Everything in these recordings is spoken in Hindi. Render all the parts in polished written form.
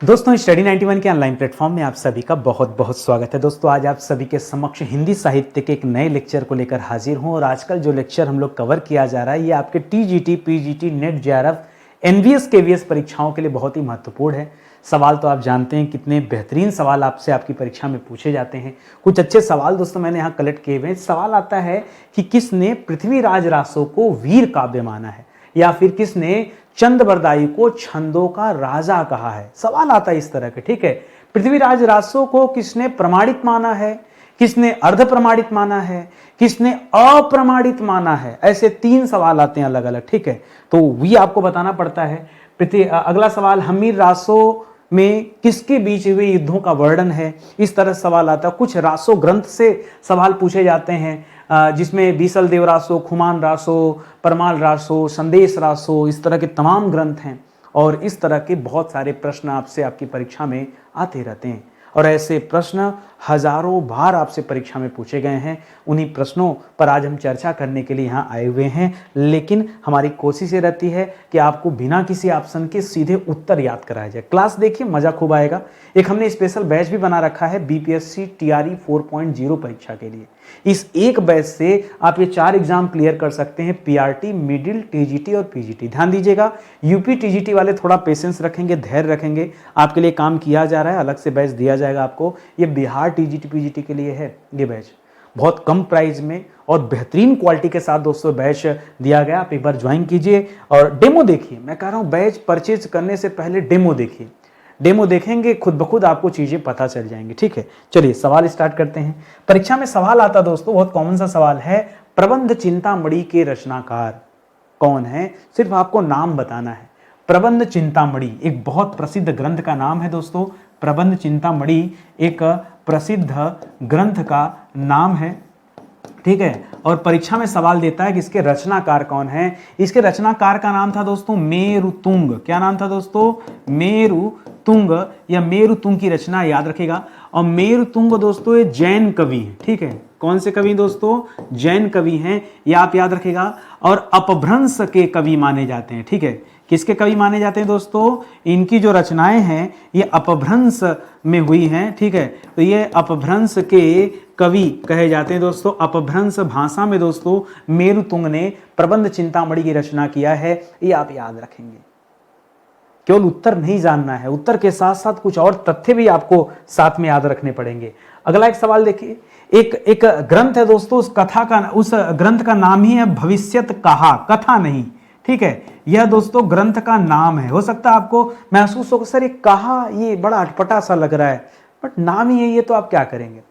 दोस्तों स्टडी 91 के ऑनलाइन प्लेटफॉर्म में आप सभी का बहुत बहुत स्वागत है। दोस्तों आज आप सभी के समक्ष हिंदी साहित्य के एक नए लेक्चर को लेकर हाजिर हूं और आजकल जो लेक्चर हम लोग कवर किया जा रहा है ये आपके TGT, PGT, NET, JRF, NVS, KVS परीक्षाओं के लिए बहुत ही महत्वपूर्ण है। सवाल तो आप जानते हैं कितने बेहतरीन सवाल आपसे आपकी परीक्षा में पूछे जाते हैं। कुछ अच्छे सवाल दोस्तों मैंने यहाँ कलेक्ट किए हुए हैं। सवाल आता है कि किसने पृथ्वीराज रासो को वीर काव्य माना है या फिर किसने चंद्रबरदाई को छंदों का राजा कहा है। सवाल आता है इस तरह के, ठीक है। पृथ्वीराज रासो को किसने प्रमाणित माना है, किसने अर्ध प्रमाणित माना है, किसने अप्रमाणित माना है। ऐसे 3 सवाल आते हैं अलग अलग, ठीक है। तो ये आपको बताना पड़ता है। अगला सवाल, हमीर रासो में किसके बीच हुए युद्धों का वर्णन है। इस तरह सवाल आता है। कुछ रासो ग्रंथ से सवाल पूछे जाते हैं जिसमें बीसल देव रासो, खुमान रासो, परमाल रासो, संदेश रासो, इस तरह के तमाम ग्रंथ हैं और इस तरह के बहुत सारे प्रश्न आपसे आपकी परीक्षा में आते रहते हैं और ऐसे प्रश्न हजारों बार आपसे परीक्षा में पूछे गए हैं। उन्हीं प्रश्नों पर आज हम चर्चा करने के लिए यहाँ आए हुए हैं, लेकिन हमारी कोशिश ये रहती है कि आपको बिना किसी ऑप्शन के सीधे उत्तर याद कराया जाए। क्लास देखिए, मजा खूब आएगा। एक हमने स्पेशल बैच भी बना रखा है बीपीएससी टीआरई 4.0 परीक्षा के लिए। इस एक बैच से आप ये 4 एग्जाम क्लियर कर सकते हैं, पीआरटी, मिडिल, टीजीटी और पीजीटी। ध्यान दीजिएगा, यूपी टीजीटी वाले थोड़ा पेशेंस रखेंगे, धैर्य रखेंगे, आपके लिए काम किया जा रहा है, अलग से बैच दिया जाएगा आपको। ये बिहार टीजीटी पीजीटी के लिए है ये बैच, बहुत कम प्राइस में और बेहतरीन क्वालिटी के साथ दोस्तों बैच दिया गया। आप एक बार ज्वाइन कीजिए और डेमो देखिए। मैं कह रहा हूँ बैच परचेज करने से पहले डेमो देखिए। डेमो देखेंगे खुद ब खुद आपको चीजें पता चल जाएंगी, ठीक है। चलिए सवाल स्टार्ट करते हैं। परीक्षा में सवाल आता दोस्तों, बहुत कॉमन सा सवाल है, प्रबंध चिंतामणि के रचनाकार कौन है। सिर्फ आपको नाम बताना है। प्रबंध चिंतामणि एक बहुत प्रसिद्ध ग्रंथ का नाम है दोस्तों। प्रबंध चिंतामणि एक प्रसिद्ध ग्रंथ का नाम है, ठीक है। और परीक्षा में सवाल देता है कि इसके रचनाकार कौन है। इसके रचनाकार का नाम था दोस्तों मेरुतुंग। क्या नाम था दोस्तों? मेरुतुंग या मेरुतुंग की रचना याद रखेगा। और मेरुतुंग दोस्तों ये जैन कवि है, ठीक है। कौन से कवि दोस्तों? जैन कवि हैं, ये आप याद रखेगा। और अपभ्रंश के कवि माने जाते हैं, ठीक है। किसके कवि माने जाते हैं दोस्तों? इनकी जो रचनाएं हैं ये अपभ्रंश में हुई हैं, ठीक है। तो ये अपभ्रंश के कवि कहे जाते हैं दोस्तों। अपभ्रंश भाषा में दोस्तों मेरुतुंग ने प्रबंध चिंतामणि की रचना किया है, ये आप याद रखेंगे। केवल उत्तर नहीं जानना है, उत्तर के साथ साथ कुछ और तथ्य भी आपको साथ में याद रखने पड़ेंगे। अगला एक सवाल देखिए। एक ग्रंथ है दोस्तों, उस ग्रंथ का नाम ही है भविष्यत कहा, कथा नहीं, ठीक है। यह दोस्तों ग्रंथ का नाम है। हो सकता है आपको महसूस हो सर ये कहा, ये बड़ा अटपटा सा लग रहा है, बट नाम ही है ये, तो आप क्या करेंगे?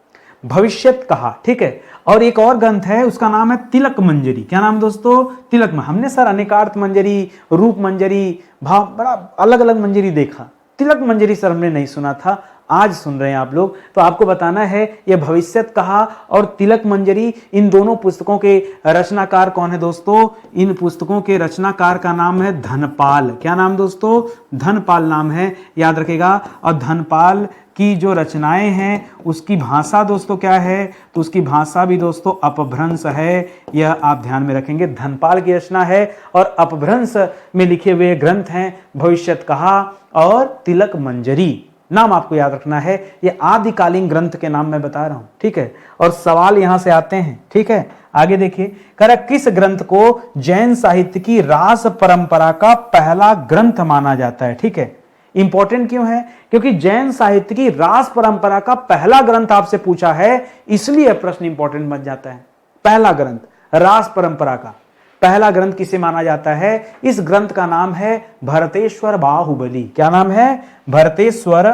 भविष्यत कहा, ठीक है। और एक और ग्रंथ है, उसका नाम है तिलक मंजरी। क्या नाम दोस्तों? तिलक। हमने सर अनेकार्थ मंजरी, रूप मंजरी, भाव, बड़ा अलग अलग मंजरी देखा, तिलक मंजरी सर हमने नहीं सुना था, आज सुन रहे हैं आप लोग। तो आपको बताना है ये भविष्यत कहा और तिलक मंजरी, इन दोनों पुस्तकों के रचनाकार कौन है दोस्तों? इन पुस्तकों के रचनाकार का नाम है धनपाल। क्या नाम दोस्तों? धनपाल नाम है, याद रखेगा। और धनपाल की जो रचनाएं हैं उसकी भाषा दोस्तों क्या है? तो उसकी भाषा भी दोस्तों अपभ्रंश है, यह आप ध्यान में रखेंगे। धनपाल की रचना है और अपभ्रंश में लिखे हुए ग्रंथ हैं भविष्यत कहा और तिलक मंजरी। नाम आपको याद रखना है, ये आदिकालीन ग्रंथ के नाम मैं बता रहा हूं, ठीक है। और सवाल यहां से आते हैं, ठीक है। आगे देखिए, कह रहा किस ग्रंथ को जैन साहित्य की रास परंपरा का पहला ग्रंथ माना जाता है, ठीक है। इंपॉर्टेंट क्यों है? क्योंकि जैन साहित्य की रास परंपरा का पहला ग्रंथ आपसे पूछा है, इसलिए प्रश्न इंपॉर्टेंट बन जाता है। पहला ग्रंथ रास परंपरा का पहला ग्रंथ किसे माना जाता है? इस ग्रंथ का नाम है भरतेश्वर बाहुबली। क्या नाम है? भरतेश्वर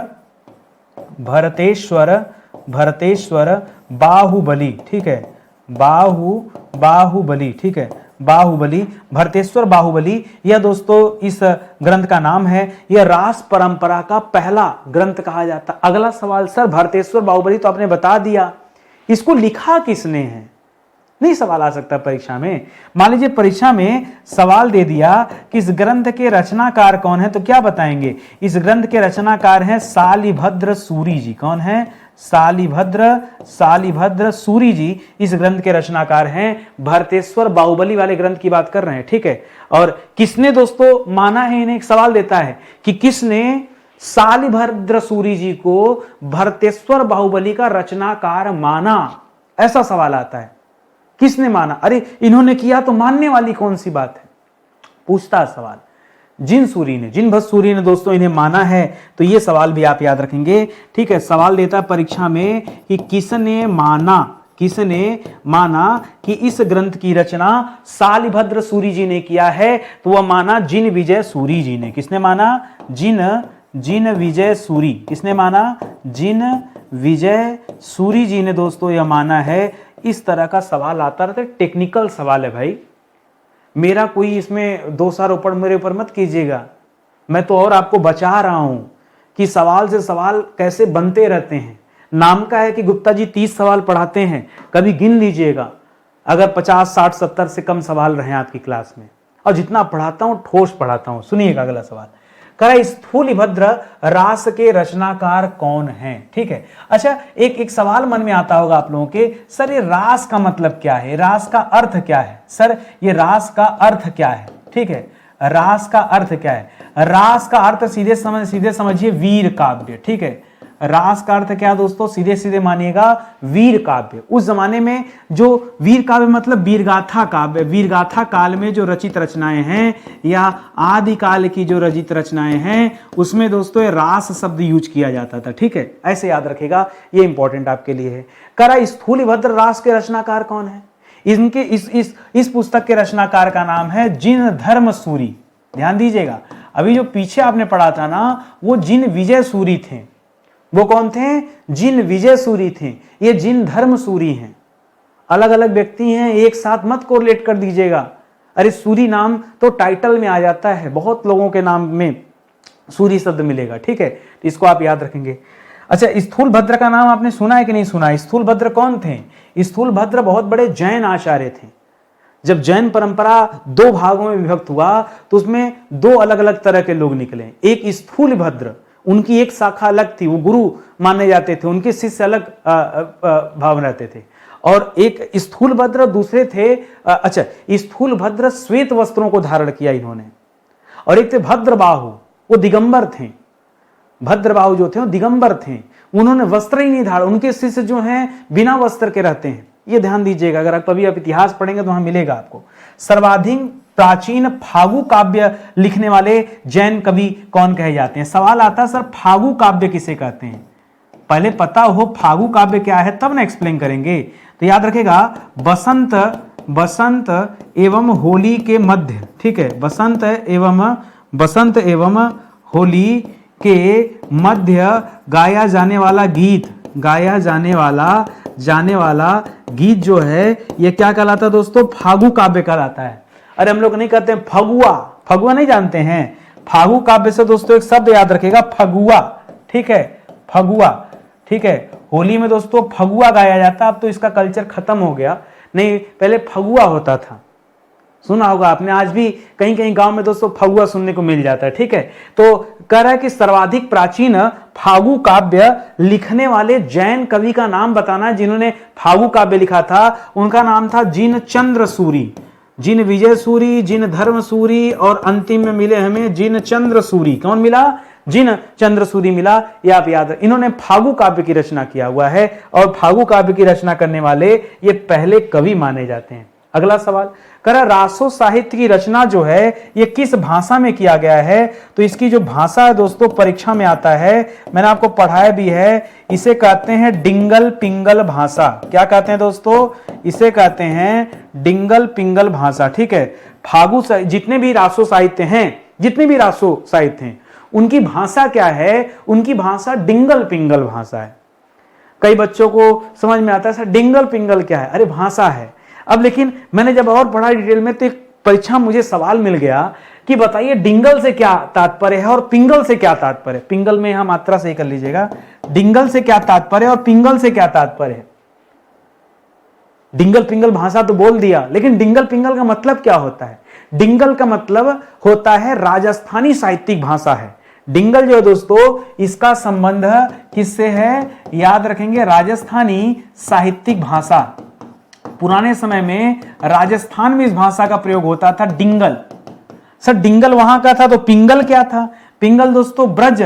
बाहुबली, ठीक है। बाहुबली, ठीक है। बाहुबली, भरतेश्वर बाहुबली, यह दोस्तों इस ग्रंथ का नाम है। यह रास परंपरा का पहला ग्रंथ कहा जाता है। अगला सवाल, सर भरतेश्वर बाहुबली तो आपने बता दिया, इसको लिखा किसने है? नहीं सवाल आ सकता परीक्षा में। मान लीजिए परीक्षा में सवाल दे दिया कि इस ग्रंथ के रचनाकार कौन है, तो क्या बताएंगे? इस ग्रंथ के रचनाकार हैं शालिभद्र सूरी जी। कौन है? शालिभद्र सूरी जी इस ग्रंथ के रचनाकार हैं। भरतेश्वर बाहुबली वाले ग्रंथ की बात कर रहे हैं, ठीक है। और किसने दोस्तों माना है इन्हें? एक सवाल देता है कि किसने शालिभद्र सूरी जी को भरतेश्वर बाहुबली का रचनाकार माना? ऐसा सवाल आता है। किसने माना? अरे इन्होंने किया तो मानने वाली कौन सी बात है? पूछता सवाल। जिन सूरी ने, जिनभद्र सूरी ने दोस्तों इन्हें माना है। तो ये सवाल भी आप याद रखेंगे। ठीक है, सवाल देता है परीक्षा में कि किसने माना कि इस ग्रंथ की रचना शालिभद्र सूरी जी ने किया है? तो वह माना जिन विजय सूरी जी ने। किसने माना? जिन विजय सूरी। किसने माना? जिन विजय सूरी जी ने दोस्तों यह माना है। इस तरह का सवाल आता रहता है, टेक्निकल सवाल है भाई। मेरा कोई इसमें दोषारोपण मेरे ऊपर मत कीजिएगा, मैं तो और आपको बचा रहा हूं कि सवाल से सवाल कैसे बनते रहते हैं। नाम का है कि गुप्ता जी 30 सवाल पढ़ाते हैं, कभी गिन लीजिएगा अगर 50, 60, 70 से कम सवाल रहे आपकी क्लास में। और जितना पढ़ाता हूं ठोस पढ़ाता हूं। सुनिएगा अगला सवाल। कह स्थूलिभद्र रास के रचनाकार कौन हैं? ठीक है। अच्छा, एक सवाल मन में आता होगा आप लोगों के, सर ये रास का मतलब क्या है? रास का अर्थ क्या है? सर ये रास का अर्थ क्या है? ठीक है, रास का अर्थ क्या है? रास का अर्थ सीधे समझिए वीर काव्य। ठीक है, रास का अर्थ क्या दोस्तों? सीधे सीधे मानिएगा वीर काव्य। उस जमाने में जो वीर काव्य मतलब वीरगाथा काव्य, वीरगाथा काल में जो रचित रचनाएं हैं या आदि काल की जो रचित रचनाएं हैं उसमें दोस्तों रास शब्द यूज किया जाता था। ठीक है, ऐसे याद रखेगा, ये इंपॉर्टेंट आपके लिए है। करा स्थूलिभद्र रास के रचनाकार कौन है? इनके इस पुस्तक के रचनाकार का नाम है जिन धर्म सूरी। ध्यान दीजिएगा, अभी जो पीछे आपने पढ़ा था ना वो जिन विजय सूरी थे। वो कौन थे? जिन विजय सूरी थे। ये जिन धर्म सूरी हैं, अलग अलग व्यक्ति हैं, एक साथ मत कोरिलेट कर दीजिएगा। अरे सूरी नाम तो टाइटल में आ जाता है, बहुत लोगों के नाम में सूरी शब्द मिलेगा। ठीक है, इसको आप याद रखेंगे। अच्छा, स्थूलभद्र का नाम आपने सुना है कि नहीं सुना? स्थूलभद्र कौन थे? स्थूलभद्र बहुत बड़े जैन आचार्य थे। जब जैन परंपरा 2 भागों में विभक्त हुआ तो उसमें 2 अलग अलग तरह के लोग निकले। एक स्थूलभद्र, उनकी एक शाखा अलग थी, वो गुरु माने जाते थे, उनके शिष्य अलग भाव रहते थे। और एक स्थूलभद्र दूसरे थे। अच्छा, स्थूलभद्र श्वेत वस्त्रों को धारण किया इन्होंने। और एक थे भद्रबाहु, वो दिगंबर थे। भद्रबाहु जो थे वो दिगंबर थे, उन्होंने वस्त्र ही नहीं धारण। उनके शिष्य जो हैं बिना वस्त्र के रहते हैं। ये ध्यान दीजिएगा, अगर आप कभी इतिहास पढ़ेंगे तो वहां मिलेगा आपको। सर्वाधिक प्राचीन फागु काव्य लिखने वाले जैन कवि कौन कहे जाते हैं? सवाल आता है सर फागु काव्य किसे कहते हैं? पहले पता हो फागु काव्य क्या है तब ना एक्सप्लेन करेंगे। तो याद रखेगा बसंत एवं होली के मध्य। ठीक है, बसंत एवं होली के मध्य गाया जाने वाला गीत जो है ये क्या कहलाता है दोस्तों? फागु काव्य कहलाता है। अरे हम लोग नहीं कहते हैं फगुआ नहीं जानते हैं? फागु काव्य से दोस्तों एक शब्द याद रखेगा, फगुआ। ठीक है, फगुआ। ठीक है, होली में दोस्तों फगुआ गाया जाता। अब तो इसका कल्चर खत्म हो गया, नहीं पहले फगुआ होता था। सुना होगा आपने, आज भी कहीं कहीं गांव में दोस्तों फगुआ सुनने को मिल जाता है। ठीक है, तो कह रहा है कि सर्वाधिक प्राचीन फागु काव्य लिखने वाले जैन कवि का नाम बताना जिन्होंने फागु काव्य लिखा था। उनका नाम था जिन चंद्र सूरी। जिन विजय सूरी, जिन धर्म सूरी और अंतिम में मिले हमें जिन चंद्र सूरी। कौन मिला? जिन चंद्र सूरी मिला। ये आप याद, इन्होंने फागु काव्य की रचना किया हुआ है और फागु काव्य की रचना करने वाले ये पहले कवि माने जाते हैं। अगला सवाल करा रासो साहित्य की रचना जो है ये किस भाषा में किया गया है? तो इसकी जो भाषा है दोस्तों परीक्षा में आता है, मैंने आपको पढ़ाया भी है, इसे कहते हैं डिंगल पिंगल भाषा। क्या कहते हैं दोस्तों? इसे कहते हैं डिंगल पिंगल भाषा। ठीक है, फागु जितने भी रासो साहित्य हैं उनकी भाषा क्या है? उनकी भाषा डिंगल पिंगल भाषा है। कई बच्चों को समझ में आता है सर डिंगल पिंगल क्या है? अरे भाषा है। अब लेकिन मैंने जब और पढ़ा डिटेल में तो एक परीक्षा मुझे सवाल मिल गया कि बताइए डिंगल से क्या तात्पर्य है और पिंगल से क्या तात्पर्य है। पिंगल में यहां मात्रा सही कर लीजिएगा। डिंगल से क्या तात्पर्य और पिंगल से क्या तात्पर्य है? डिंगल पिंगल भाषा तो बोल दिया, लेकिन डिंगल पिंगल का मतलब क्या होता है? डिंगल का मतलब होता है राजस्थानी साहित्यिक भाषा है। डिंगल जो है दोस्तों इसका संबंध किससे है? याद रखेंगे, राजस्थानी साहित्यिक भाषा। पुराने समय में राजस्थान में इस भाषा का प्रयोग होता था डिंगल। सर डिंगल वहां का था तो पिंगल क्या था? पिंगल दोस्तों ब्रज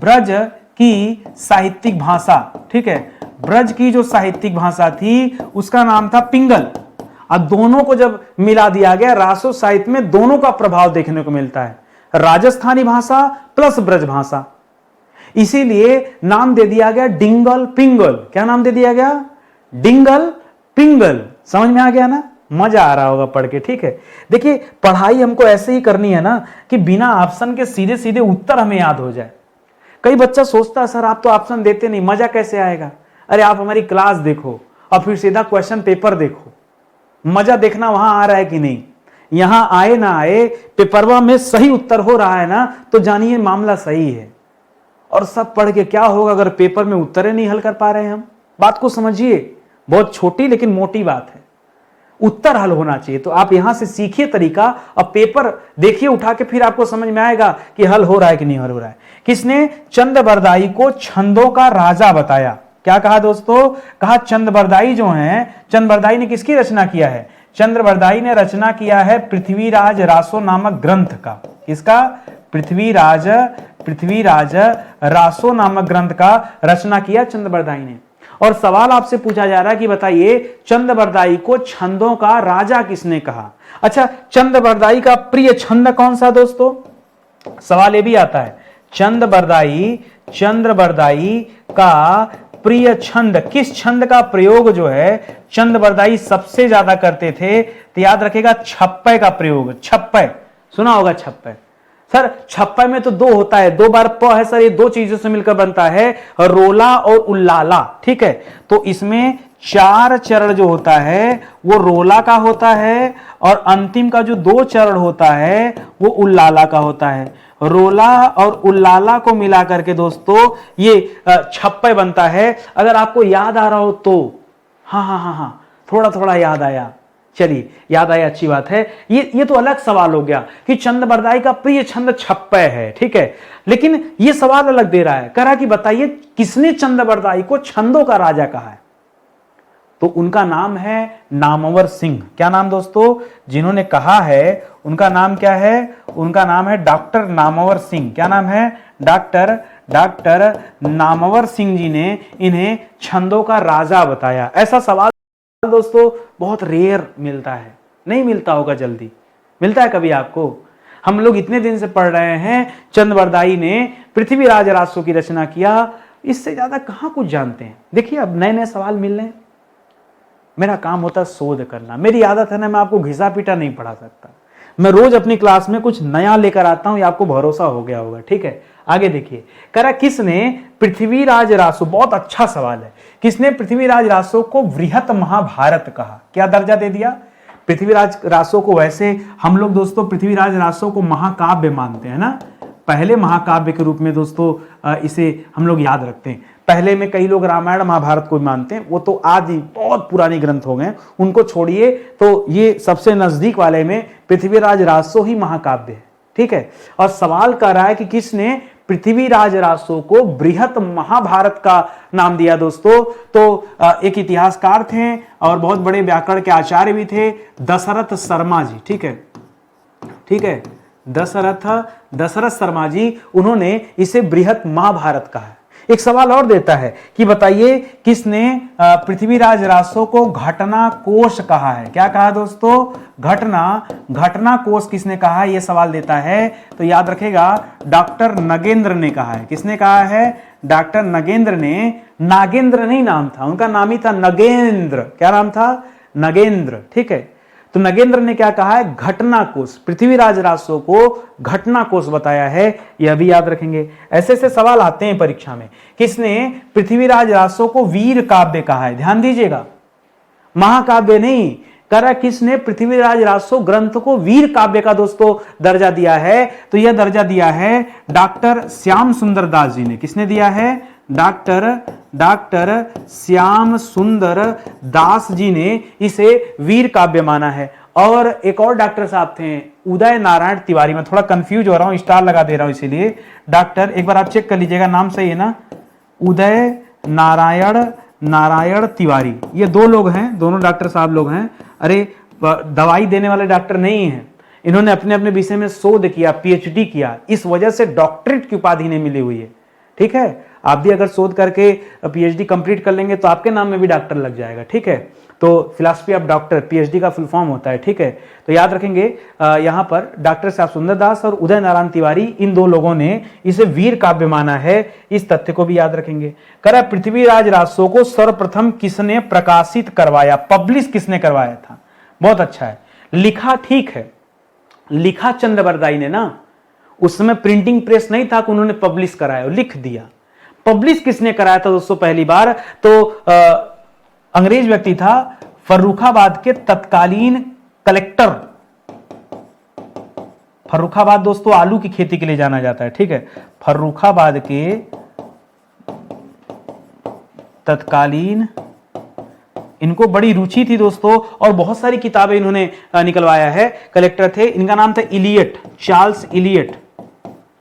ब्रज की साहित्यिक भाषा, ठीक है, ब्रज की जो साहित्यिक भाषा थी उसका नाम था पिंगल। अब दोनों को जब मिला दिया गया, रासो साहित्य में दोनों का प्रभाव देखने को मिलता है, राजस्थानी भाषा प्लस ब्रज भाषा, इसीलिए नाम दे दिया गया डिंगल पिंगल। क्या नाम दे दिया गया? डिंगल पिंगल। समझ में आ गया ना? मजा आ रहा होगा पढ़ के, ठीक है। देखिए पढ़ाई हमको ऐसे ही करनी है ना कि बिना ऑप्शन के सीधे सीधे उत्तर हमें याद हो जाए। कई बच्चा सोचता है सर आप तो ऑप्शन देते नहीं, मजा कैसे आएगा? अरे आप हमारी क्लास देखो और फिर सीधा क्वेश्चन पेपर देखो, मजा देखना वहां आ रहा है कि नहीं। यहां आए ना आए, पेपरवा में सही उत्तर हो रहा है ना, तो जानिए मामला सही है। और सब पढ़ के क्या होगा अगर पेपर में उत्तर नहीं हल कर पा रहे हैं हम? बात को समझिए, बहुत छोटी लेकिन मोटी बात है। उत्तर हल होना चाहिए। तो आप यहां से सीखिए तरीका और पेपर देखिए उठा के, फिर आपको समझ में आएगा कि हल हो रहा है कि नहीं हल हो रहा है। किसने चंद्रबरदाई को छंदों का राजा बताया? क्या कहा दोस्तों? कहा चंद्रबरदाई जो है, चंद्रबरदाई ने किसकी रचना किया है? चंद्रबरदाई ने रचना किया है पृथ्वीराज रासो नामक ग्रंथ का। किसका? पृथ्वीराज रासो नामक ग्रंथ का रचना किया चंद्रबरदाई ने। और सवाल आपसे पूछा जा रहा है कि बताइए चंद्रबरदाई को छंदों का राजा किसने कहा? अच्छा, चंद्रबरदाई का प्रिय छंद कौन सा दोस्तों? सवाल ये भी आता है, चंद्रबरदाई का प्रिय छंद, किस छंद का प्रयोग जो है चंद्रबरदाई सबसे ज्यादा करते थे? तो याद रखेगा छप्पय का प्रयोग। छप्पय सुना होगा, छप्पय। सर छप्पय में तो दो होता है, दो बार प है सर, ये दो चीजों से मिलकर बनता है, रोला और उल्लाला, ठीक है। तो इसमें चार चरण जो होता है वो रोला का होता है और अंतिम का जो दो चरण होता है वो उल्लाला का होता है। रोला और उल्लाला को मिला करके दोस्तों ये छप्पय बनता है। अगर आपको याद आ रहा हो तो हाँ, थोड़ा थोड़ा याद आया, चलिए याद आया, अच्छी बात है। ये तो अलग सवाल हो गया कि चंद्रबरदाई का प्रिय छंद छप्पय है, ठीक है। लेकिन ये सवाल अलग दे रहा है, कह रहा कि बताइए किसने चंद्रबरदाई को छंदों का राजा कहा है? तो उनका नाम है नामवर सिंह। क्या नाम दोस्तों? जिन्होंने कहा है उनका नाम क्या है? उनका नाम है डॉक्टर नामवर सिंह। क्या नाम है? डॉक्टर नामवर सिंह जी ने इन्हें छंदों का राजा बताया। ऐसा सवाल दोस्तों बहुत रेयर मिलता है, नहीं मिलता होगा जल्दी। मिलता है कभी आपको? हम लोग इतने दिन से पढ़ रहे हैं चंद्रबरदाई ने पृथ्वीराज रासो की रचना किया, इससे ज्यादा कहां कुछ जानते हैं। देखिए अब नए नए सवाल मिल रहे हैं, मेरा काम होता है शोध करना। मेरी आदत है ना, मैं आपको घिसा पीटा नहीं पढ़ा सकता। मैं रोज अपनी क्लास में कुछ नया लेकर आता हूं, ये आपको भरोसा हो गया होगा, ठीक है। आगे देखिए, कह रहा किसने पृथ्वीराज रासो, बहुत अच्छा सवाल है, किसने पृथ्वीराज रासो को वृहत महाभारत कहा? क्या दर्जा दे दिया पृथ्वीराज रासो को? वैसे हम लोग दोस्तों पृथ्वीराज रासो को महाकाव्य मानते हैं ना, पहले महाकाव्य के रूप में दोस्तों इसे हम लोग याद रखते हैं। पहले में कई लोग रामायण महाभारत को मानते हैं, वो तो आदि बहुत पुरानी ग्रंथ हो गए, उनको छोड़िए। तो ये सबसे नजदीक वाले में पृथ्वीराज रासो ही महाकाव्य है, ठीक है। और सवाल कर रहा है कि किसने पृथ्वीराज रासो को बृहत महाभारत का नाम दिया दोस्तों? तो एक इतिहासकार थे और बहुत बड़े व्याकरण के आचार्य भी थे, दशरथ शर्मा जी, ठीक है। दशरथ शर्मा जी, उन्होंने इसे बृहत महाभारत कहा है। एक सवाल और देता है कि बताइए किसने पृथ्वीराज रासो को घटना कोश कहा है? क्या कहा दोस्तों? घटना कोश किसने कहा है, ये सवाल देता है। तो याद रखेगा डॉक्टर नगेंद्र ने कहा है। किसने कहा है? डॉक्टर नगेंद्र ने। नागेंद्र नहीं नाम था उनका, नाम ही था नगेंद्र। क्या नाम था? नगेंद्र, ठीक है। तो नगेंद्र ने क्या कहा है? घटना कोश, पृथ्वीराज रासो को घटना कोश बताया है, यह भी याद रखेंगे। ऐसे ऐसे सवाल आते हैं परीक्षा में। किसने पृथ्वीराज रासो को वीर काव्य कहा है? ध्यान दीजिएगा, महाकाव्य नहीं। करा किसने पृथ्वीराज रासो ग्रंथ को वीर काव्य का दोस्तों दर्जा दिया है? तो यह दर्जा दिया है डॉक्टर श्याम सुंदर दास जी ने। किसने दिया है? डॉक्टर श्याम सुंदर दास जी ने इसे वीर काव्य माना है। और एक और डॉक्टर साहब थे, उदय नारायण तिवारी। मैं थोड़ा कंफ्यूज हो रहा हूं, स्टार लगा दे रहा हूं इसीलिए। डॉक्टर, एक बार आप चेक कर लीजिएगा, नाम सही है ना? उदय नारायण तिवारी, ये दो लोग हैं, दोनों डॉक्टर साहब लोग हैं। अरे दवाई देने वाले डॉक्टर नहीं है, इन्होंने अपने अपने विषय में शोध किया, पीएचडी किया, इस वजह से डॉक्टरेट की उपाधि इन्हें मिली हुई है। ठीक है, आप भी अगर शोध करके पीएचडी कंप्लीट कर लेंगे तो आपके नाम में भी डॉक्टर लग जाएगा। ठीक है, तो फिलॉसफी ऑफ डॉक्टर पीएचडी का फुल फॉर्म होता है। ठीक है, तो याद रखेंगे यहाँ पर डॉक्टर श्याम सुंदर दास और उदय नारायण तिवारी, इन दो लोगों ने इसे वीर काव्य माना है। इस तथ्य को भी याद रखेंगे। करा पृथ्वीराज राजसो को सर्वप्रथम किसने प्रकाशित करवाया, पब्लिश किसने करवाया था? बहुत अच्छा है। लिखा ठीक है, लिखा चंद्रबरदाई ने ना, उस समय प्रिंटिंग प्रेस नहीं था कि उन्होंने पब्लिश कराया, लिख दिया। पब्लिश किसने कराया था दोस्तों पहली बार? तो अंग्रेज व्यक्ति था, फर्रुखाबाद के तत्कालीन कलेक्टर। फर्रुखाबाद दोस्तों आलू की खेती के लिए जाना जाता है। ठीक है, फर्रुखाबाद के तत्कालीन, इनको बड़ी रुचि थी दोस्तों और बहुत सारी किताबें इन्होंने निकलवाया है। कलेक्टर थे, इनका नाम था Elliot, Charles Elliot.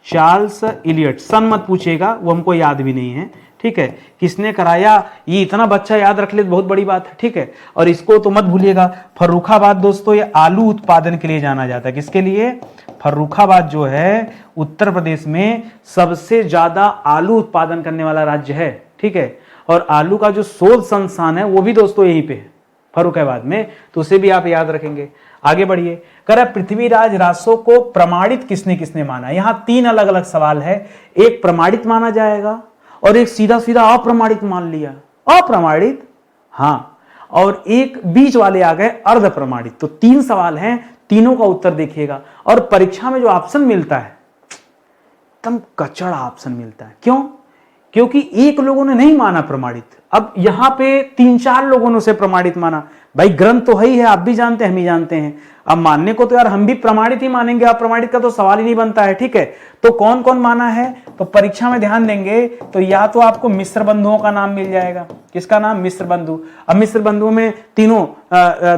Charles Elliot, सन मत पूछेगा, वो हमको याद भी नहीं है। ठीक है, किसने कराया, ये इतना बच्चा याद रख ले तो बहुत बड़ी बात है। ठीक है, और इसको तो मत भूलिएगा। फर्रुखाबाद दोस्तों ये आलू उत्पादन के लिए जाना जाता है। किसके लिए? फर्रुखाबाद जो है उत्तर प्रदेश में सबसे ज्यादा आलू उत्पादन करने वाला राज्य है। ठीक है, और आलू का जो शोध संस्थान है वो भी दोस्तों यहीं पे है, फर्रुखाबाद में, तो उसे भी आप याद रखेंगे। आगे बढ़िए। कह रहा पृथ्वीराज राजसो को प्रमाणित किसने किसने माना? यहां तीन अलग अलग सवाल है। एक प्रमाणित माना जाएगा और एक सीधा सीधा अप्रमाणित मान लिया। अप्रमाणित, हाँ, और एक बीच वाले आ गए अर्ध प्रमाणित। तो तीन सवाल हैं, तीनों का उत्तर देखिएगा। और परीक्षा में जो ऑप्शन मिलता है एकदम कचड़ा ऑप्शन मिलता है। क्यों? क्योंकि एक लोगों ने नहीं माना प्रमाणित, अब यहां पे तीन चार लोगों ने उसे प्रमाणित माना। भाई ग्रंथ तो है ही है, आप भी जानते हैं, हम ही जानते हैं। अब मानने को तो यार हम भी प्रमाणित ही मानेंगे, अप्रमाणित का तो सवाल ही नहीं बनता है। ठीक है, तो कौन कौन माना है? तो परीक्षा में ध्यान देंगे तो या तो आपको मिश्र बंधुओं का नाम मिल जाएगा। किसका नाम? मिश्र बंधु। अब मिश्र बंधुओं में तीनों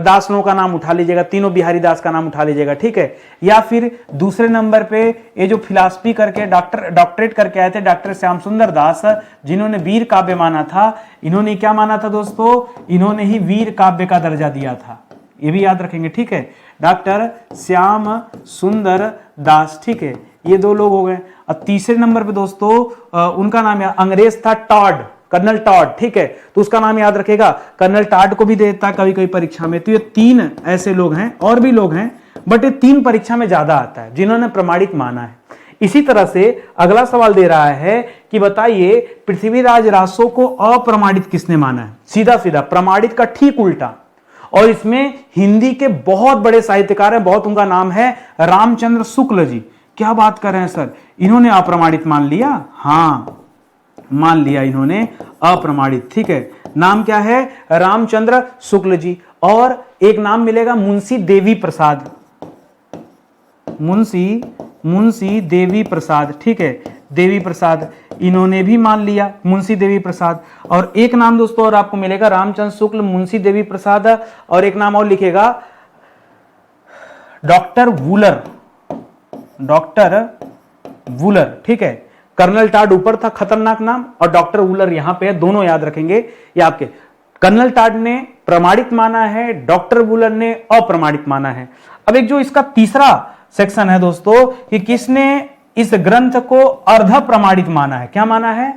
दासों का नाम उठा लीजिएगा, तीनों बिहारी दास का नाम उठा लीजिएगा। ठीक है, या फिर दूसरे नंबर पे ये जो फिलॉसफी करके डॉक्टरेट करके आए थे डॉक्टर श्याम सुंदर दास, जिन्होंने वीर काव्य माना था, इन्होंने क्या माना था दोस्तों? इन्होंने ही वीर काव्य का दर्जा दिया था। ये भी याद रखेंगे। ठीक है, डॉक्टर श्याम सुंदर दास। ठीक है, ये दो लोग हो गए। और तीसरे नंबर पे दोस्तों उनका नाम है, अंग्रेज था टॉड, कर्नल टॉड। ठीक है, तो उसका नाम याद रखेगा। कर्नल टॉड को भी देता कभी कभी परीक्षा में। तो ये तीन ऐसे लोग हैं, और भी लोग हैं, बट ये तीन परीक्षा में ज्यादा आता है जिन्होंने प्रमाणित माना है। इसी तरह से अगला सवाल दे रहा है कि बताइए पृथ्वीराज राजसो को अप्रमाणित किसने माना है? सीधा सीधा प्रमाणित का ठीक उल्टा। और इसमें हिंदी के बहुत बड़े साहित्यकार हैं, बहुत, उनका नाम है रामचंद्र शुक्ल जी। क्या बात कर रहे हैं सर, इन्होंने अप्रमाणित मान लिया? हाँ, मान लिया इन्होंने अप्रमाणित। ठीक है, नाम क्या है? रामचंद्र शुक्ल जी। और एक नाम मिलेगा मुंशी देवी प्रसाद, मुंशी देवी प्रसाद। ठीक है, देवी प्रसाद, इन्होंने भी मान लिया, मुंशी देवी प्रसाद। और एक नाम दोस्तों और आपको मिलेगा, रामचंद्र शुक्ल, मुंशी देवी प्रसाद, और एक नाम और लिखेगा डॉक्टर वूलर, डॉक्टर वूलर। ठीक है, कर्नल टॉड ऊपर था, खतरनाक नाम, और डॉक्टर वूलर यहां पे है, दोनों याद रखेंगे। ये आपके कर्नल टॉड ने प्रमाणित माना है, डॉक्टर वूलर ने अप्रमाणित माना है। अब एक जो इसका तीसरा सेक्शन है दोस्तों कि किसने इस ग्रंथ को अर्ध प्रमाणित माना है। क्या माना है?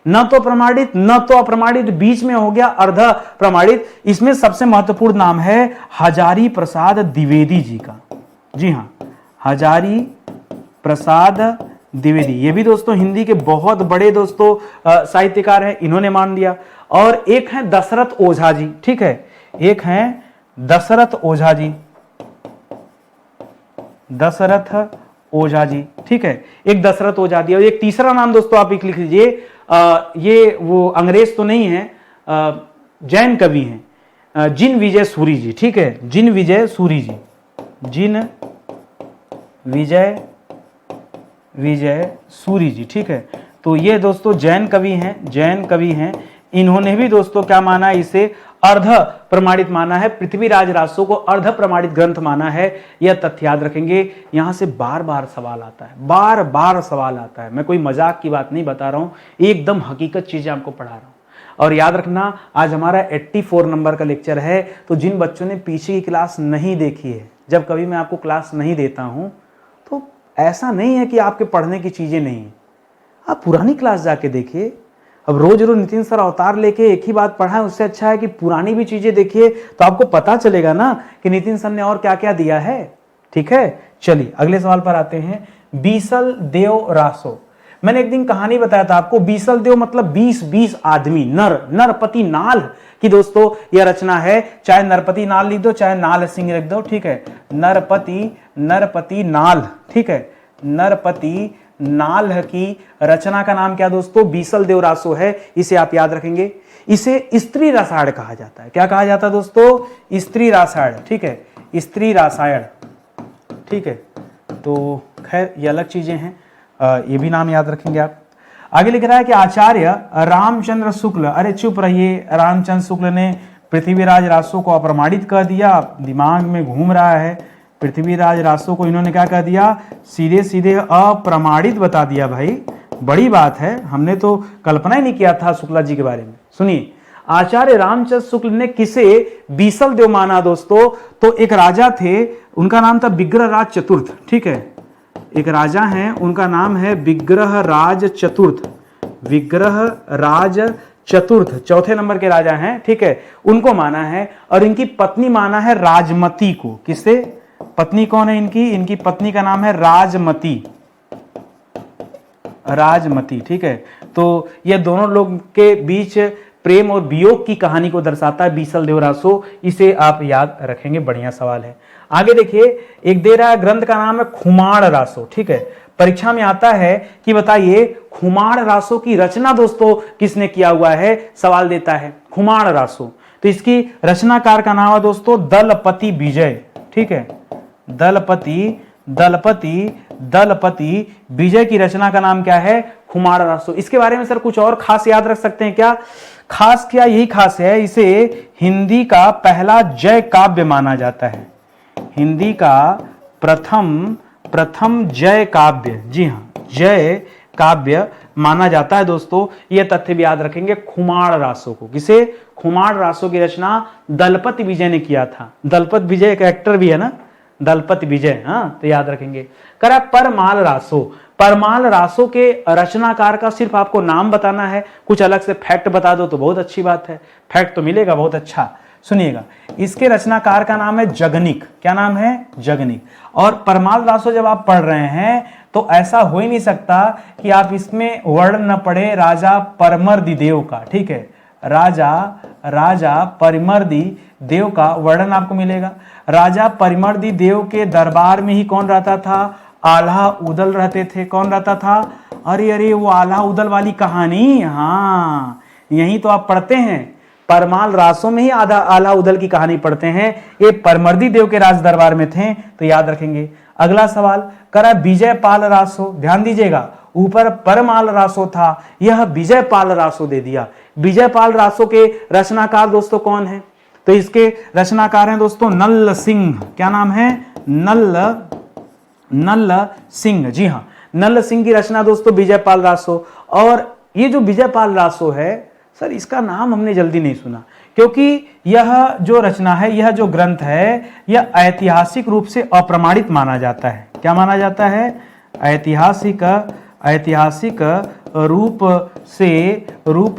न तो प्रमाणित न तो अप्रमाणित, बीच में हो गया अर्ध प्रमाणित। इसमें सबसे महत्वपूर्ण नाम है हजारी प्रसाद द्विवेदी जी का। जी हां, हजारी प्रसाद द्विवेदी, ये भी दोस्तों हिंदी के बहुत बड़े दोस्तों साहित्यकार हैं, इन्होंने मान दिया। और एक है दशरथ ओझा जी। ठीक है, एक है दशरथ ओझा जी, दशरथ ओझा जी। ठीक है, एक दशरथ ओझा जी। और एक तीसरा नाम दोस्तों आप लिख लीजिए, ये वो अंग्रेज तो नहीं है, जैन कवि हैं, जिन विजय सूरी जी। ठीक है, जिन विजय सूरी जी, जिन विजय सूरी जी। ठीक है, तो ये दोस्तों जैन कवि हैं, जैन कवि हैं। इन्होंने भी दोस्तों क्या माना? इसे अर्ध प्रमाणित माना है। पृथ्वीराज राजसो को अर्ध प्रमाणित ग्रंथ माना है। यह तथ्य याद रखेंगे। यहां से बार बार सवाल आता है, बार बार सवाल आता है। मैं कोई मजाक की बात नहीं बता रहा हूं, एकदम हकीकत चीजें आपको पढ़ा रहा हूं। और याद रखना, आज हमारा 84 नंबर का लेक्चर है। तो जिन बच्चों ने पीछे की क्लास नहीं देखी है, जब कभी मैं आपको क्लास नहीं देता हूं तो ऐसा नहीं है कि आपके पढ़ने की चीजें नहीं है, आप पुरानी क्लास जाके देखिए। अब रोज रोज नितिन सर अवतार लेके एक ही बात पढ़ाएं, उससे अच्छा है कि पुरानी भी चीजें देखिए, तो आपको पता चलेगा ना कि नितिन सर ने और क्या क्या दिया है। ठीक है, चलिए अगले सवाल पर आते हैं। बीसल देव रासो, मैंने एक दिन कहानी बताया था आपको। बीसल देव मतलब 20 आदमी, नरपति नाल की दोस्तों यह रचना है। चाहे नरपति नाल लिख दो, चाहे नाल सिंह लिख दो, ठीक है। नरपति नाल, ठीक है, नरपति नाल की रचना का नाम क्या दोस्तों? बीसल देव रासो है। इसे आप याद रखेंगे। इसे स्त्री रसायन कहा जाता है। क्या कहा जाता है दोस्तों? स्त्री रसायन, ठीक है, स्त्री रसायन, ठीक है। तो खैर ये अलग चीजें हैं, ये भी नाम याद रखेंगे आप। आगे लिख रहा है कि आचार्य रामचंद्र शुक्ल, अरे चुप रहिए, रामचंद्र शुक्ल ने पृथ्वीराज रासो को अप्रमाणित कर दिया। दिमाग में घूम रहा है। पृथ्वीराज रासो को इन्होंने क्या कर दिया? सीधे सीधे अप्रमाणित बता दिया। भाई बड़ी बात है, हमने तो कल्पना ही नहीं किया था शुक्ला जी के बारे में। सुनिए, आचार्य रामचंद्र शुक्ल ने किसे बीसल देव माना दोस्तों? तो एक राजा थे, उनका नाम था विग्रहराज चतुर्थ, ठीक है। एक राजा हैं, उनका नाम है विग्रहराज चतुर्थ। विग्रहराज चतुर्थ चौथे नंबर के राजा हैं, ठीक है, उनको माना है। और इनकी पत्नी माना है राजमती को। किससे? पत्नी कौन है इनकी? इनकी पत्नी का नाम है राजमती, राजमती, ठीक है। तो ये दोनों लोग के बीच प्रेम और वियोग की कहानी को दर्शाता है बीसल देव रासो। इसे आप याद रखेंगे, बढ़िया सवाल है। आगे देखिए, एक दे रहा है ग्रंथ का नाम है खुमाड़ रासो, ठीक है। परीक्षा में आता है कि बताइए खुमाड़ रासो की रचना दोस्तों किसने किया हुआ है? सवाल देता है खुमाड़ रासो। तो इसकी रचनाकार का नाम है दोस्तों दलपति विजय, ठीक है। दलपति विजय की रचना का नाम क्या है? खुमाड़ रासो। इसके बारे में सर कुछ और खास याद रख सकते हैं क्या? खास क्या, यही खास है, इसे हिंदी का पहला जय काव्य माना जाता है। हिंदी का प्रथम जय काव्य, जी हाँ, जय काव्य माना जाता है दोस्तों। यह तथ्य भी याद रखेंगे खुमाड़ रासो को। किसे? खुमाड़ रासो की रचना दलपति विजय ने किया था। दलपत विजय एक एक्टर भी है ना, दलपति विजय, हाँ, तो याद रखेंगे। करा परमाल रासो। परमाल रासो के रचनाकार का सिर्फ आपको नाम बताना है, कुछ अलग से फैक्ट बता दो तो बहुत अच्छी बात है। फैक्ट तो मिलेगा बहुत अच्छा, सुनिएगा। इसके रचनाकार का नाम है जगनिक। क्या नाम है? जगनिक। और परमाल रासो जब आप पढ़ रहे हैं तो ऐसा हो ही नहीं सकता कि आप इसमें वर्णन न पढ़े राजा परमर्दी देव का, ठीक है। राजा परिमर्दी देव का वर्णन आपको मिलेगा। राजा परिमर्दी देव के दरबार में ही कौन रहता था? आल्हा उदल रहते थे। कौन रहता था? अरे वो आल्हा उदल वाली कहानी, हाँ, यही तो आप पढ़ते हैं, परमाल रासो में ही आल्हा उदल की कहानी पढ़ते हैं। ये परमर्दी देव के राज दरबार में थे, तो याद रखेंगे। अगला सवाल करा विजयपाल रासो। ध्यान दीजिएगा, ऊपर परमाल रासो था, यह विजयपाल रासो दे दिया। विजयपाल रासो के रचनाकार दोस्तों कौन है? तो इसके रचनाकार हैं दोस्तों नल्ल सिंह। क्या नाम है? नल्ल सिंह, जी हाँ, नल्ल सिंह की रचना दोस्तों विजयपाल रासो। और ये जो विजयपाल रासो है सर, इसका नाम हमने जल्दी नहीं सुना, क्योंकि यह जो रचना है, यह जो ग्रंथ है, यह ऐतिहासिक रूप से अप्रमाणित माना जाता है। क्या माना जाता है? ऐतिहासिक रूप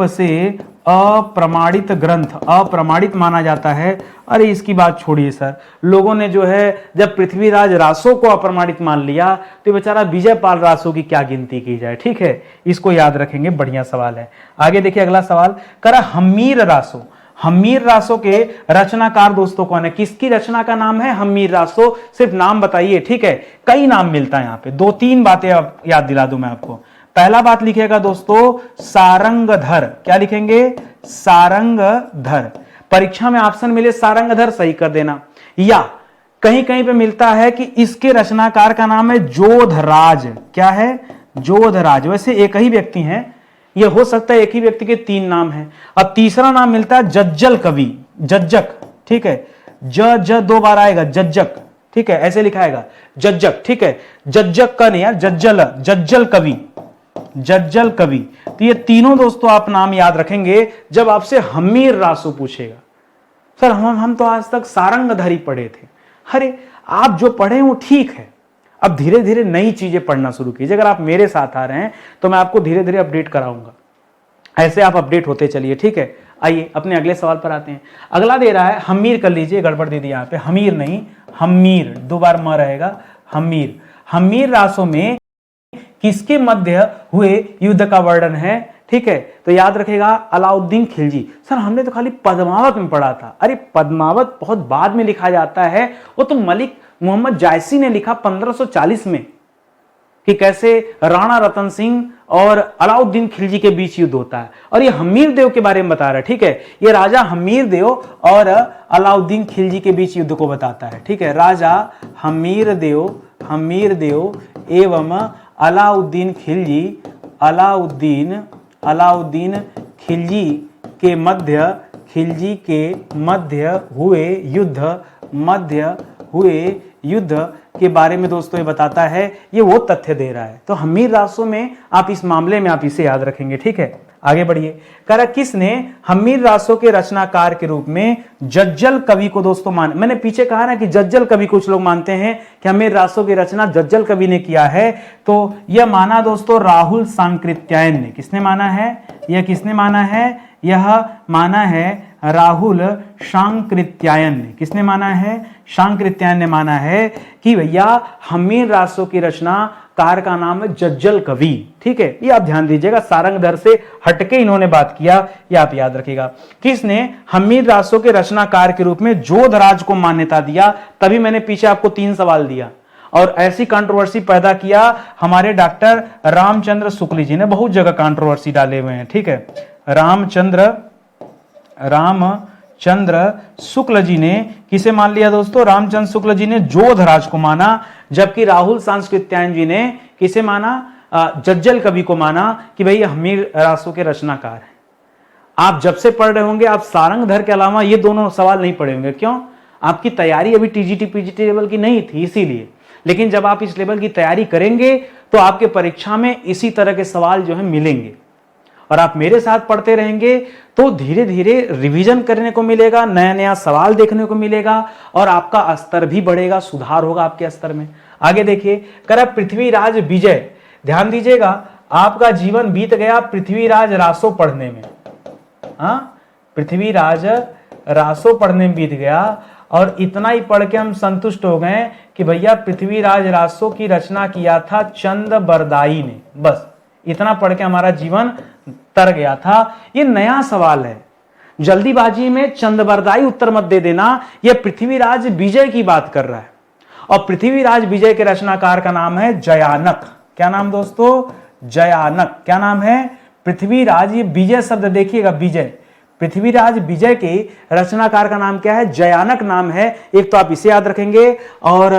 से अप्रमाणित ग्रंथ, अप्रमाणित माना जाता है। अरे इसकी बात छोड़िए सर, लोगों ने जो है जब पृथ्वीराज रासो को अप्रमाणित मान लिया तो बेचारा विजयपाल रासो की क्या गिनती की जाए, ठीक है। इसको याद रखेंगे, बढ़िया सवाल है। आगे देखिए अगला सवाल करा हम्मीर रासो। हम्मीर रासो के रचनाकार दोस्तों कौन है? किसकी रचना का नाम है हम्मीर रासो? सिर्फ नाम बताइए, ठीक है। कई नाम मिलता है यहाँ पे, 2-3 बातें याद दिला दूं मैं आपको। पहला बात लिखेगा दोस्तों सारंगधर। क्या लिखेंगे? सारंगधर। परीक्षा में ऑप्शन मिले सारंगधर, सही कर देना। या कहीं कहीं पे मिलता है कि इसके रचनाकार का नाम है जोधराज। क्या है? जोधराज। वैसे एक ही व्यक्ति हैं, ये हो सकता है एक ही व्यक्ति के 3 नाम हैं। अब तीसरा नाम मिलता है जज्जल कवि, जज्जक, ठीक है। ज 2 बार आएगा, जज्जक, ठीक है, ऐसे लिखाएगा जज्जक, ठीक है। जज्जक का नहीं यार, जज्जल कवि, जज्जल कवि। तो ये तीनों दोस्तों आप नाम याद रखेंगे जब आपसे हम्मीर रासो पूछेगा। सर हम तो आज तक सारंगधर ही पढ़े थे। अरे आप जो पढ़े वो ठीक है, अब धीरे धीरे नई चीजें पढ़ना शुरू कीजिए। अगर आप मेरे साथ आ रहे हैं तो मैं आपको धीरे धीरे अपडेट कराऊंगा, ऐसे आप अपडेट होते चलिए, ठीक है। आइए अपने अगले सवाल पर आते हैं। अगला दे रहा है, हमीर कर लीजिए, गड़बड़ दे दी यहाँ पे, हमीर नहीं हमीर, दो बार म रहेगा, हमीर। हमीर रासों में किसके मध्य हुए युद्ध का वर्णन है, ठीक है। तो याद रखेगा अलाउद्दीन खिलजी। सर हमने तो खाली पद्मावत में पढ़ा था। अरे पद्मावत बहुत बाद में लिखा जाता है, वो तो मलिक मोहम्मद जायसी ने लिखा 1540 में, कि कैसे राणा रतन सिंह और अलाउद्दीन खिलजी के बीच युद्ध होता है। और ये हमीर देव के बारे में बता रहा है, ठीक है। ये राजा हमीर देव और अलाउद्दीन खिलजी के बीच युद्ध को बताता है, ठीक है। राजा हमीर देव एवं अलाउद्दीन खिलजी के मध्य हुए युद्ध के बारे में दोस्तों ये बताता है, ये वो तथ्य दे रहा है। तो हमीर रासों में आप इस मामले में आप इसे याद रखेंगे, ठीक है। आगे बढ़िए। कह रहा किसने हमीर रासों के रचनाकार के रूप में जज्जल कवि को दोस्तों मान, मैंने पीछे कहा ना कि जज्जल कवि कुछ लोग मानते हैं कि हमीर रासों की रचना जज्जल कवि ने किया है, तो यह माना दोस्तों राहुल सांकृत्यायन ने। किसने माना है? यह किसने माना है? यह माना है राहुल सांकृत्यायन ने। किसने माना है? सांकृत्यायन ने माना है कि भैया हमीर रासों की रचनाकार का नाम है जज्जल कवि, ठीक है। ये आप ध्यान दीजिएगा, सारंगधर से हटके इन्होंने बात किया, ये आप याद रखिएगा। किसने हमीर रासों के रचनाकार के रूप में जोधराज को मान्यता दिया? तभी मैंने पीछे आपको 3 सवाल दिया, और ऐसी कंट्रोवर्सी पैदा किया हमारे डॉक्टर रामचंद्र शुक्ल जी ने। बहुत जगह कंट्रोवर्सी डाले हुए हैं, ठीक है। रामचंद्र शुक्ल जी ने किसे मान लिया दोस्तों? रामचंद्र शुक्ल जी ने जोधराज को माना, जबकि राहुल सांकृत्यायन जी ने किसे माना? जज्जल कवि को माना कि भाई हमीर रासों के रचनाकार हैं। आप जब से पढ़ रहे होंगे आप सारंगधर के अलावा ये दोनों सवाल नहीं पढ़े होंगे। क्यों? आपकी तैयारी अभी टीजीटी पीजीटी लेवल की नहीं थी, इसीलिए। लेकिन जब आप इस लेवल की तैयारी करेंगे तो आपके परीक्षा में इसी तरह के सवाल जो है मिलेंगे, और आप मेरे साथ पढ़ते रहेंगे तो धीरे धीरे रिवीजन करने को मिलेगा, नया नया सवाल देखने को मिलेगा, और आपका स्तर भी बढ़ेगा, सुधार होगा आपके स्तर में। आगे देखिए, कह पृथ्वीराज विजय। ध्यान दीजिएगा, आपका जीवन बीत गया पृथ्वीराज रासो पढ़ने में। पृथ्वीराज रासो पढ़ने में बीत गया, और इतना ही पढ़ के हम संतुष्ट हो गए कि भैया पृथ्वीराज रासो की रचना किया था चंद बरदाई ने। बस इतना पढ़ के हमारा जीवन तर गया था। ये नया सवाल है, जल्दीबाजी में चंदबरदाई उत्तर मत दे देना। यह पृथ्वीराज विजय की बात कर रहा है, और पृथ्वीराज विजय के रचनाकार का नाम है जयानक। क्या नाम दोस्तों? जयानक। क्या नाम है? पृथ्वीराज, ये विजय शब्द देखिएगा, विजय, पृथ्वीराज विजय के रचनाकार का नाम क्या है? जयानक नाम है। एक तो आप इसे याद रखेंगे, और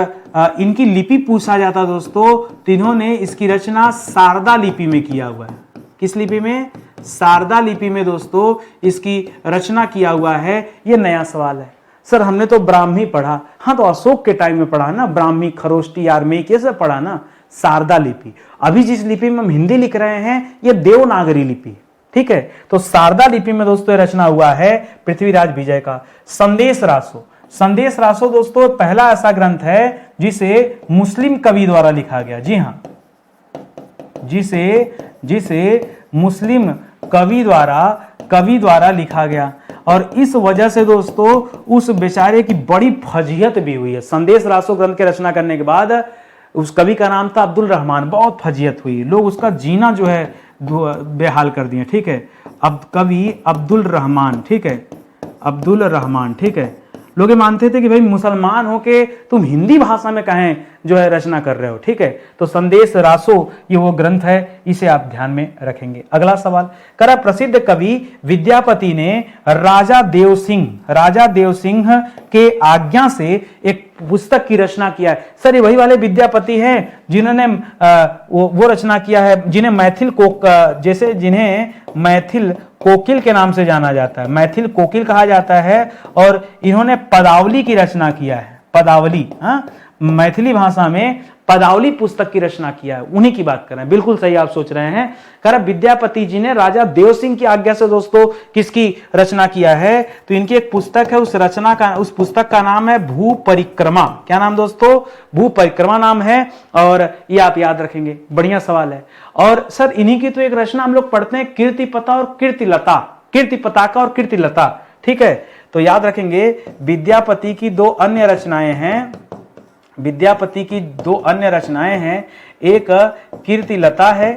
इनकी लिपि पूछा जाता दोस्तों, तो इन्होंने इसकी रचना शारदा लिपि में किया हुआ है। किस लिपि में? शारदा लिपि में दोस्तों इसकी रचना किया हुआ है। ये नया सवाल है। सर हमने तो ब्राह्मी पढ़ा। हाँ, तो अशोक के टाइम में पढ़ा ना, ब्राह्मी, खरोष्टी, आर्मेयिक, ये सब पढ़ा ना। शारदा लिपि, अभी जिस लिपि में हम हिंदी लिख रहे हैं ये देवनागरी लिपि, ठीक है। तो शारदा लिपि में दोस्तों रचना हुआ है पृथ्वीराज विजय का। संदेश रासो, संदेश रासो दोस्तों पहला ऐसा ग्रंथ है जिसे मुस्लिम कवि द्वारा लिखा गया। जी हाँ, जिसे मुस्लिम कवि द्वारा लिखा गया, और इस वजह से दोस्तों उस बेचारे की बड़ी फजीहत भी हुई है। संदेश रासो ग्रंथ के रचना करने के बाद उस कवि का नाम था अब्दुल रहमान। बहुत फजीहत हुई, लोग उसका जीना जो है बेहाल कर दिए, ठीक है। अब कवि अब्दुल रहमान, ठीक है, अब्दुल रहमान, ठीक है। लोग ये मानते थे कि भाई मुसलमान हो के तुम हिंदी भाषा में कहें जो है रचना कर रहे हो, ठीक है। तो संदेश रासो ये वो ग्रंथ है, इसे आप ध्यान में रखेंगे। अगला सवाल, करा प्रसिद्ध कवि विद्यापति ने राजा देव सिंह के आज्ञा से एक पुस्तक की रचना किया है। सर ये वही वाले विद्यापति हैं जिन्होंने वो रचना किया है, जिन्हें मैथिल कोकिल के नाम से जाना जाता है, मैथिल कोकिल कहा जाता है, और इन्होंने पदावली की रचना किया है। पदावली, मैथिली भाषा में पदावली पुस्तक की रचना किया है, उन्हीं की बात कर रहे हैं। बिल्कुल सही आप सोच रहे हैं। कह रहा विद्यापति जी ने राजा देव सिंह की आज्ञा से दोस्तों किसकी रचना किया है? तो इनकी एक पुस्तक है, उस पुस्तक का नाम है भू परिक्रमा। क्या नाम दोस्तों? भू परिक्रमा नाम है, और ये आप याद रखेंगे, बढ़िया सवाल है। और सर इन्हीं की तो एक रचना हम लोग पढ़ते हैं, कीर्तिपता और कीर्तिलता, कीर्ति पताका और कीर्तिलता, ठीक है। तो याद रखेंगे विद्यापति की दो अन्य रचनाएं हैं, विद्यापति की दो अन्य रचनाएं हैं, एक कीर्तिलता है,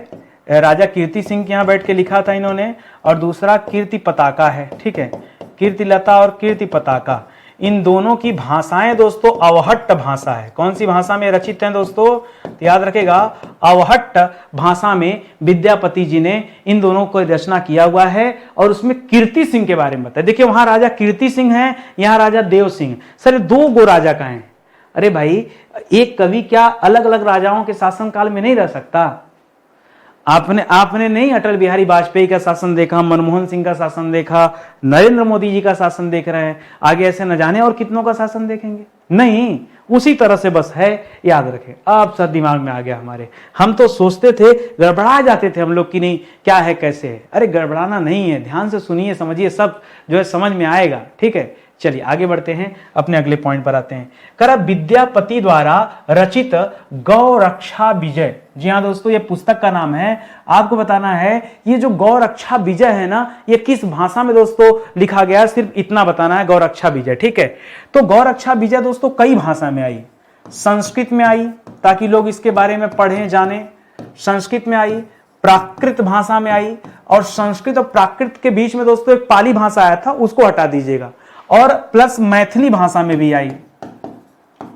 राजा कीर्ति सिंह के यहाँ बैठ के लिखा था इन्होंने, और दूसरा कीर्ति पताका है, ठीक है। कीर्तिलता और कीर्ति पताका, इन दोनों की भाषाएं दोस्तों अवहट्ट भाषा है। कौन सी भाषा में रचित हैं दोस्तों? तो याद रखेगा अवहट्ट भाषा में विद्यापति जी ने इन दोनों को रचना किया हुआ है, और उसमें कीर्ति सिंह के बारे में बताया। देखिए वहां राजा कीर्ति सिंह है, यहाँ राजा देव सिंह। सर दो गो राजा का है। अरे भाई एक कवि क्या अलग अलग राजाओं के शासन काल में नहीं रह सकता? आपने नहीं अटल बिहारी वाजपेयी का शासन देखा, मनमोहन सिंह का शासन देखा, नरेंद्र मोदी जी का शासन देख रहे हैं, आगे ऐसे न जाने और कितनों का शासन देखेंगे? नहीं, उसी तरह से बस है, याद रखें। अब सब दिमाग में आ गया हमारे। हम तो सोचते थे, गड़बड़ा जाते थे हम लोग कि नहीं क्या है कैसे है। अरे गड़बड़ाना नहीं है, ध्यान से सुनिए समझिए, सब जो है समझ में आएगा, ठीक है। चलिए आगे बढ़ते हैं, अपने अगले पॉइंट पर आते हैं। करा विद्यापति द्वारा रचित गौ रक्षा विजय। जी हाँ दोस्तों, ये पुस्तक का नाम है। आपको बताना है ये जो गौ रक्षा विजय है ना, ये किस भाषा में दोस्तों लिखा गया, सिर्फ इतना बताना है, गौ रक्षा विजय, ठीक है। तो गौ रक्षा विजय दोस्तों कई भाषा में आई। संस्कृत में आई ताकि लोग इसके बारे में पढ़ें जाने, संस्कृत में आई, प्राकृत भाषा में आई, और संस्कृत और प्राकृत के बीच में दोस्तों एक पाली भाषा आया था, उसको हटा दीजिएगा, और प्लस मैथिली भाषा में भी आई,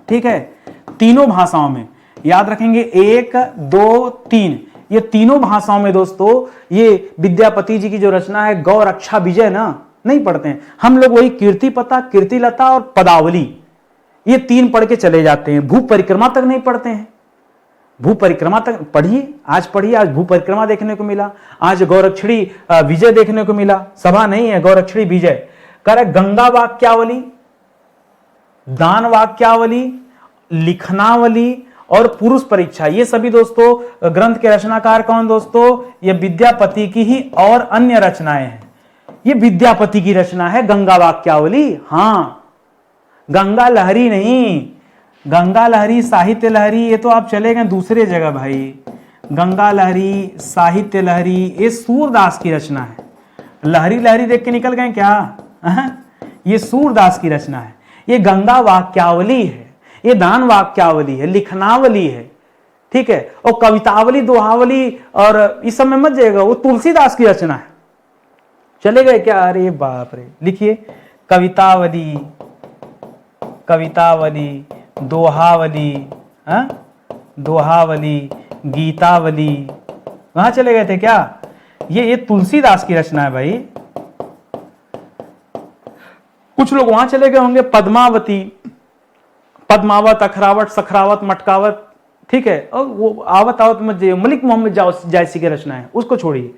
ठीक है। तीनों भाषाओं में याद रखेंगे, 1 2 3, ये तीनों भाषाओं में दोस्तों ये विद्यापति जी की जो रचना है गौ रक्षा विजय ना, नहीं पढ़ते हैं हम लोग, वही कीर्तिपता, कीर्तिलता और पदावली, ये 3 पढ़ के चले जाते हैं। भू परिक्रमा तक नहीं पढ़ते हैं। भू परिक्रमा तक पढ़िए, आज पढ़िए, आज भू परिक्रमा देखने को मिला, आज गौरक्षणी विजय देखने को मिला। सभा नहीं है, गौरक्षणी विजय। कर गंगा वाक्यावली, दान वाक्यावली, लिखनावली और पुरुष परीक्षा, ये सभी दोस्तों ग्रंथ के रचनाकार कौन दोस्तों? ये विद्यापति की ही और अन्य रचनाएं हैं। ये विद्यापति की रचना है गंगा वाक्यावली। हाँ, गंगा लहरी नहीं, गंगा लहरी, साहित्य लहरी, ये तो आप चले गए दूसरे जगह भाई। गंगा लहरी, साहित्य लहरी, ये सूरदास की रचना है। लहरी लहरी देख के निकल गए क्या? ये सूरदास की रचना है। ये गंगा वाक्यावली है, ये दान वाक्यावली है, लिखनावली है, ठीक है। और कवितावली, दोहावली और इस सब में मत जाएगा, वो तुलसीदास की रचना है। चले गए क्या? अरे बाप रे, लिखिए कवितावली, कवितावली, दोहावली, दोहावली, गीतावली, वहां चले गए थे क्या? ये तुलसीदास की रचना है भाई। कुछ लोग वहां चले गए होंगे, पद्मावती, पद्मावत, अखरावत, सखरावत, मटकावत, ठीक है। और वो आवत आवत मत जाइए, मलिक मोहम्मद जायसी की रचना है, उसको छोड़िए।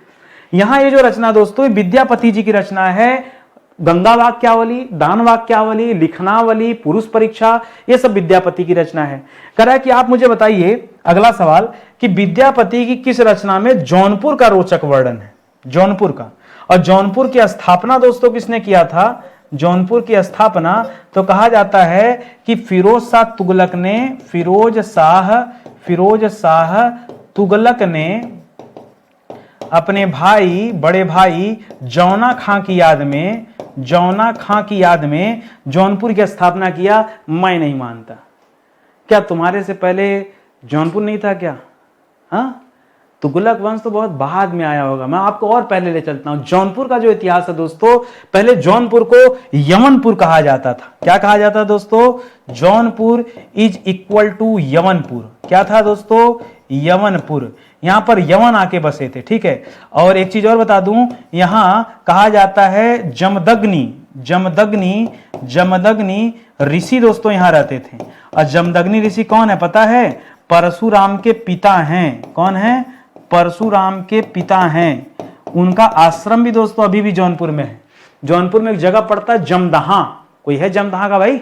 यहां ये जो रचना दोस्तों विद्यापति जी की रचना है, गंगा वाक्यावली, दान वाक्यावली, लिखनावली, पुरुष परीक्षा, ये सब विद्यापति की रचना है। कह रहा है कि आप मुझे बताइए, अगला सवाल, कि विद्यापति की किस रचना में जौनपुर का रोचक वर्णन है? जौनपुर का। और जौनपुर की स्थापना दोस्तों किसने किया था? जौनपुर की स्थापना तो कहा जाता है कि फिरोज शाह तुगलक ने अपने भाई, बड़े भाई जौना खां की याद में जौनपुर की स्थापना किया। मैं नहीं मानता। क्या तुम्हारे से पहले जौनपुर नहीं था क्या? हाँ, तुगलक वंश तो बहुत बाद में आया होगा। मैं आपको और पहले ले चलता हूं। जौनपुर का जो इतिहास है दोस्तों, पहले जौनपुर को यवनपुर कहा जाता था। क्या कहा जाता दोस्तों? Jaunpur is equal to Yavanpur. क्या था दोस्तों? यवनपुर। यहां पर यवन आके बसे थे, ठीक है। और एक चीज और बता दूं, यहां कहा जाता है जमदग्नि ऋषि दोस्तों यहां रहते थे। और जमदग्नि ऋषि कौन है पता है? परशुराम के पिता हैं। कौन है? परशुराम के पिता हैं। उनका आश्रम भी दोस्तों अभी भी जौनपुर में है। जौनपुर में एक जगह पड़ता है जमदहा। कोई है जमदहा का भाई?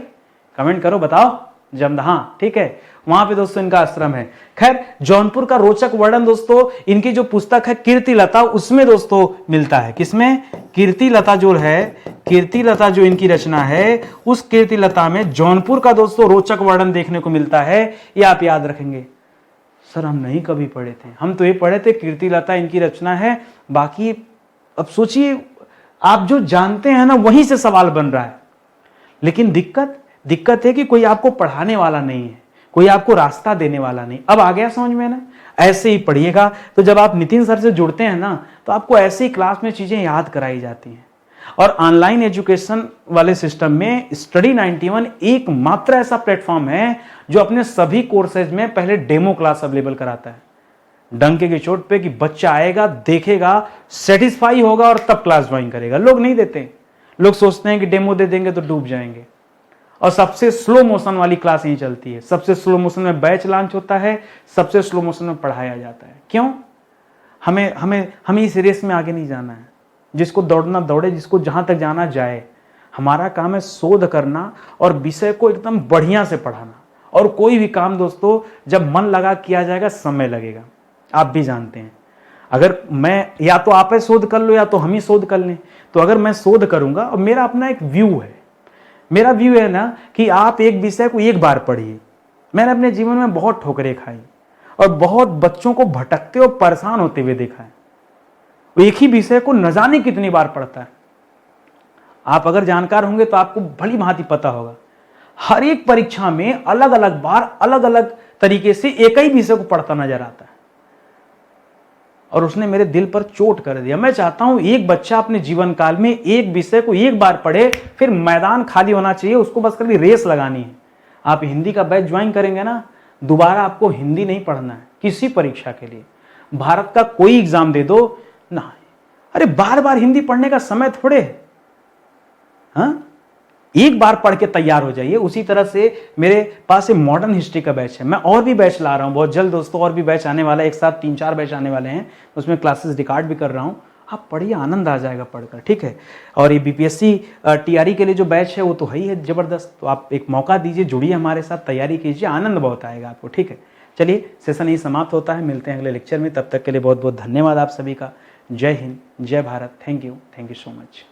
कमेंट करो, बताओ। जमदा, हाँ ठीक है, वहां पे दोस्तों इनका आश्रम है। खैर जौनपुर का रोचक वर्णन दोस्तों इनकी जो पुस्तक है कीर्तिलता, उसमें दोस्तों मिलता है। किसमें? कीर्तिलता जो है, कीर्तिलता जो इनकी रचना है, उस कीर्तिलता में जौनपुर का दोस्तों रोचक वर्णन देखने को मिलता है। ये आप याद रखेंगे। सर हम नहीं कभी पढ़े थे, हम तो ये पढ़े थे कीर्तिलता इनकी रचना है, बाकी अब सोचिए आप जो जानते हैं ना वहीं से सवाल बन रहा है। लेकिन दिक्कत है कि कोई आपको पढ़ाने वाला नहीं है, कोई आपको रास्ता देने वाला नहीं। अब आ गया समझ में ना? ऐसे ही पढ़िएगा। तो जब आप नितिन सर से जुड़ते हैं ना तो आपको ऐसे ही क्लास में चीजें याद कराई जाती हैं। और ऑनलाइन एजुकेशन वाले सिस्टम में स्टडी 91 एकमात्र ऐसा प्लेटफॉर्म है जो अपने सभी कोर्सेज में पहले डेमो क्लास अवेलेबल कराता है, डंके की चोट पे कि बच्चा आएगा, देखेगा, सेटिस्फाई होगा और तब क्लास ज्वाइन करेगा। लोग नहीं देते, लोग सोचते हैं कि डेमो दे देंगे तो डूब जाएंगे। और सबसे स्लो मोशन वाली क्लास यही चलती है। सबसे स्लो मोशन में बैच लॉन्च होता है, सबसे स्लो मोशन में पढ़ाया जाता है। क्यों? हमें इस रेस में आगे नहीं जाना है। जिसको दौड़ना दौड़े, जिसको जहां तक जाना जाए। हमारा काम है शोध करना और विषय को एकदम बढ़िया से पढ़ाना। और कोई भी काम दोस्तों जब मन लगा किया जाएगा, समय लगेगा, आप भी जानते हैं। अगर मैं, या तो आप शोध कर लो या तो हम ही शोध कर लें। तो अगर मैं शोध करूंगा और मेरा अपना एक व्यू है, मेरा व्यू है ना कि आप एक विषय को एक बार पढ़िए। मैंने अपने जीवन में बहुत ठोकरें खाई और बहुत बच्चों को भटकते और परेशान होते हुए देखा है। एक ही विषय को न जाने कितनी बार पढ़ता है। आप अगर जानकार होंगे तो आपको भली भांति पता होगा, हर एक परीक्षा में अलग अलग बार अलग अलग तरीके से एक ही विषय को पढ़ता नजर आता है। और उसने मेरे दिल पर चोट कर दिया। मैं चाहता हूं एक बच्चा अपने जीवन काल में एक विषय को एक बार पढ़े, फिर मैदान खाली होना चाहिए, उसको बस कभी रेस लगानी है। आप हिंदी का बैच ज्वाइन करेंगे ना, दोबारा आपको हिंदी नहीं पढ़ना है किसी परीक्षा के लिए। भारत का कोई एग्जाम दे दो ना, अरे बार बार हिंदी पढ़ने का समय थोड़े है। हाँ, एक बार पढ़ के तैयार हो जाइए। उसी तरह से मेरे पास एक मॉडर्न हिस्ट्री का बैच है, मैं और भी बैच ला रहा हूं बहुत जल्द दोस्तों। और भी बैच आने वाला है, एक साथ 3-4 बैच आने वाले हैं, उसमें क्लासेस रिकॉर्ड भी कर रहा हूं। आप पढ़िए, आनंद आ जाएगा पढ़कर, ठीक है। और ये बीपीएससी टीआरई के लिए जो बैच है वो तो है ही है जबरदस्त। तो आप एक मौका दीजिए, जुड़िए हमारे साथ, तैयारी कीजिए, आनंद बहुत आएगा आपको, ठीक है। चलिए सेशन यही समाप्त होता है, मिलते हैं अगले लेक्चर में। तब तक के लिए बहुत बहुत धन्यवाद आप सभी का। जय हिंद, जय Bharat. Thank you so much.